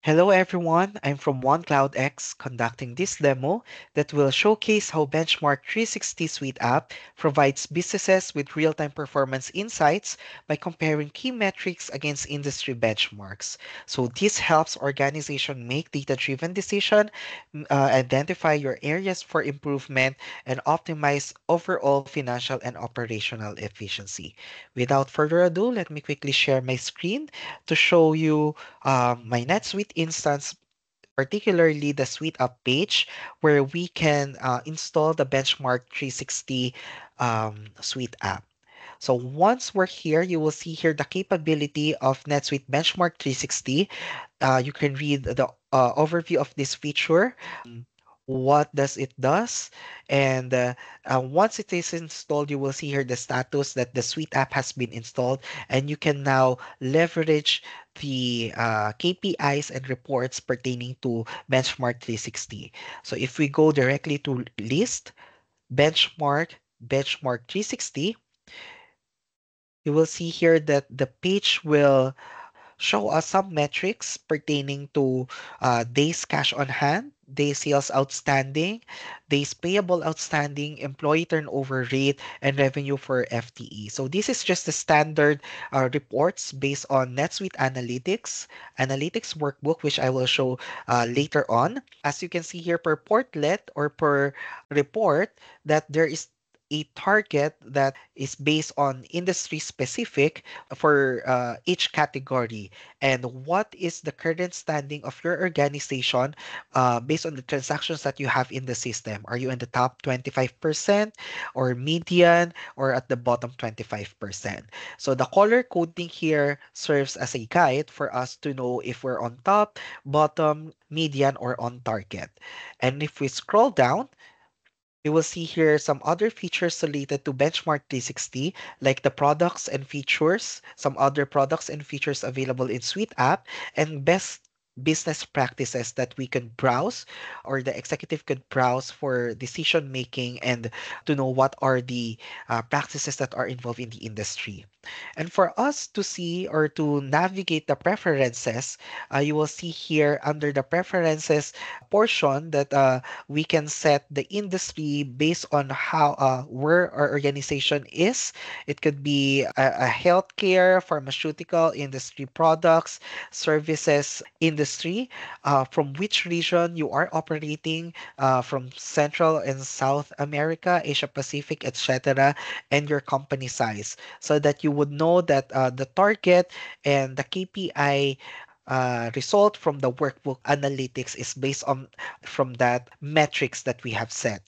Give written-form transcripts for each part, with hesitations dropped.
Hello everyone, I'm from OneCloudX conducting this demo that will showcase how Benchmark 360 Suite app provides businesses with real-time performance insights by comparing key metrics against industry benchmarks. So this helps organization make data-driven decision, identify your areas for improvement, and optimize overall financial and operational efficiency. Without further ado, let me quickly share my screen to show you my NetSuite instance, particularly the Suite Up page, where we can install the Benchmark 360 Suite app. So once we're here, you will see here the capability of NetSuite Benchmark 360. You can read the overview of this feature, what does it does, and once it is installed, you will see here the status that the Suite app has been installed, and you can now leverage the KPIs and reports pertaining to Benchmark 360. So if we go directly to list, benchmark, benchmark 360, you will see here that the page will show us some metrics pertaining to days cash on hand, days sales outstanding, days payable outstanding, employee turnover rate, and revenue for FTE. So this is just the standard reports based on NetSuite Analytics workbook, which I will show later on. As you can see here, per portlet or per report, that there is a target that is based on industry specific for each category, and what is the current standing of your organization based on the transactions that you have in the system. Are you in the top 25% or median or at the bottom 25%? So the color coding here serves as a guide for us to know if we're on top, bottom, median, or on target. And if we scroll down, you will see here some other features related to Benchmark 360, like the products and features, some other products and features available in Suite app, and best business practices that we can browse or the executive could browse for decision making and to know what are the practices that are involved in the industry. And for us to see or to navigate the preferences, you will see here under the preferences portion that we can set the industry based on how where our organization is. It could be a healthcare, pharmaceutical industry products, services industry, from which region you are operating, from Central and South America, Asia Pacific, etc., and your company size, so that you would know that the target and the KPI result from the workbook analytics is based on from that metrics that we have set.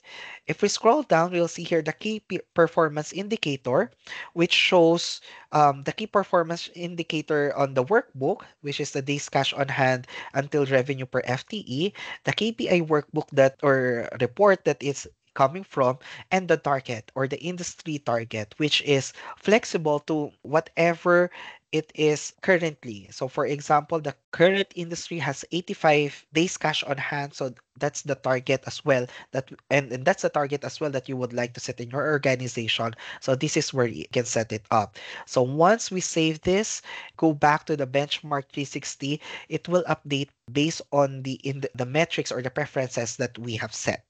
If we scroll down, we'll see here the performance indicator, which shows the key performance indicator on the workbook, which is the days cash on hand until revenue per FTE, the KPI workbook that or report that is coming from, and the target or the industry target, which is flexible to whatever it is currently. So for example, the current industry has 85 days cash on hand. So that's the target as well that and that's the target as well that you would like to set in your organization. So this is where you can set it up. So once we save this, go back to the benchmark 360, it will update based on the metrics or the preferences that we have set.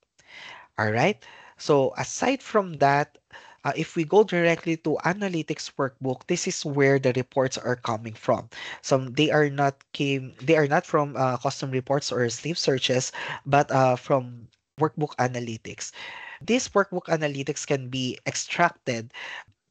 All right. So aside from that, if we go directly to analytics workbook, this is where the reports are coming from. So they are not from custom reports or sleeve searches, but from workbook analytics. This workbook analytics can be extracted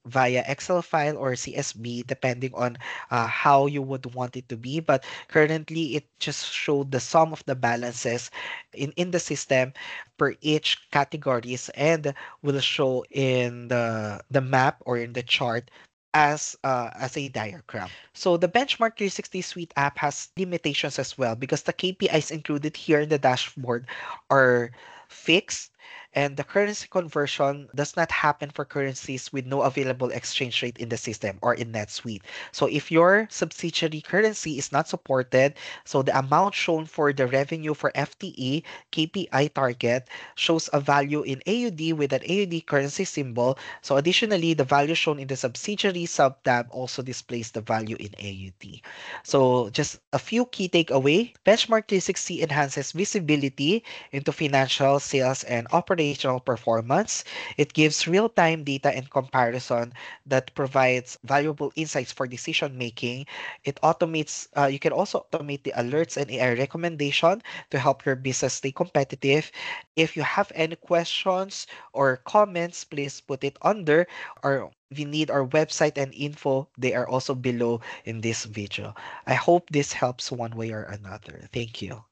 via Excel file or CSV, depending on how you would want it to be. But currently, it just showed the sum of the balances in the system per each categories and will show in the map or in the chart as a diagram. So the Benchmark 360 Suite app has limitations as well because the KPIs included here in the dashboard are fixed And the currency conversion does not happen for currencies with no available exchange rate in the system or in NetSuite. So if your subsidiary currency is not supported, so the amount shown for the revenue for FTE KPI target shows a value in AUD with an AUD currency symbol. So additionally, the value shown in the subsidiary subtab also displays the value in AUD. So just a few key takeaway. Benchmark 360 enhances visibility into financial, sales, and operational performance. It gives real-time data and comparison that provides valuable insights for decision making. It automates, you can also automate the alerts and AI recommendation to help your business stay competitive. If you have any questions or comments, please put it under, or we need our website and info. They are also below in this video. I hope this helps one way or another. Thank you.